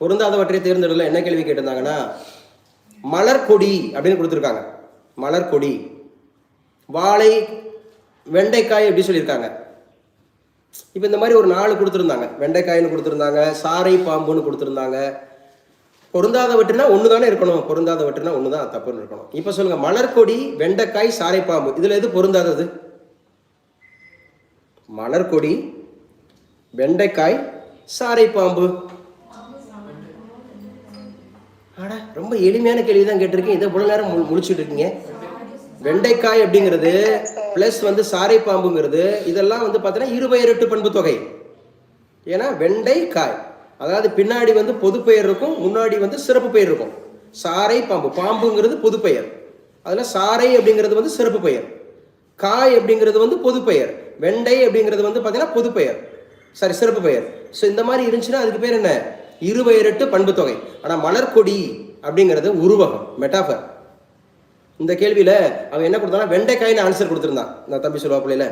பொருந்தாதவற்றை தேர்ந்தெடுக்கல. என்ன கேள்வி கேட்டிருந்தாங்கன்னா, மலர்கொடி அப்படின்னு கொடுத்துருக்காங்க. மலர்கொடி, வாழை, வெண்டைக்காய் எப்படி சொல்லியிருக்காங்க. இப்போ இந்த மாதிரி ஒரு 4 கொடுத்துருந்தாங்க. வெண்டைக்காய்னு கொடுத்துருந்தாங்க, சாரை பாம்புன்னு கொடுத்துருந்தாங்க. பொருந்தாதவற்றுனா ஒன்று தானே இருக்கணும். பொருந்தாதவற்றுனா ஒன்று தான் தப்புன்னு இருக்கணும். இப்போ சொல்லுங்க, மலர்கொடி, வெண்டைக்காய், சாரை பாம்பு, இதில் எது பொருந்தாதது? மலர்கொடி, வெண்டைக்காய், சாரை பாம்பு. ஆடா, ரொம்ப எளிமையான கேள்வி தான் கேட்டிருக்கேன். இதை இவ்வளோ நேரம் முடிச்சுட்டு இருக்கீங்க. வெண்டைக்காய் அப்படிங்கிறது பிளஸ் சாரை பாம்புங்கிறது இதெல்லாம் பார்த்தீங்கன்னா இருபெயரெட்டு பண்பு தொகை. ஏன்னா வெண்டைக்காய், அதாவது பின்னாடி பொது பெயர் இருக்கும், முன்னாடி சிறப்பு பெயர் இருக்கும். சாரை பாம்பு, பாம்புங்கிறது பொது பெயர், அதில் சாரை அப்படிங்கிறது சிறப்பு பெயர், காய் அப்படிங்கிறது பொது பெயர், வெண்டை அப்படிங்கிறது பார்த்தீங்கன்னா பொது பெயர், சரி சிறப்பு பெயர். ஸோ இந்த மாதிரி இருந்துச்சுன்னா அதுக்கு பேர் என்ன? இருபெயரெட்டு பண்பு தொகை. ஆனால் மலர்கொடி அப்படிங்கிறது உருவகம், மெட்டாஃபர். இந்த கேள்வியில் அவன் என்ன கொடுத்தானா, வெண்டைக்காய்னு ஆன்சர் கொடுத்துருந்தான். நான் தம்பி சொல்லுவா பிள்ளைல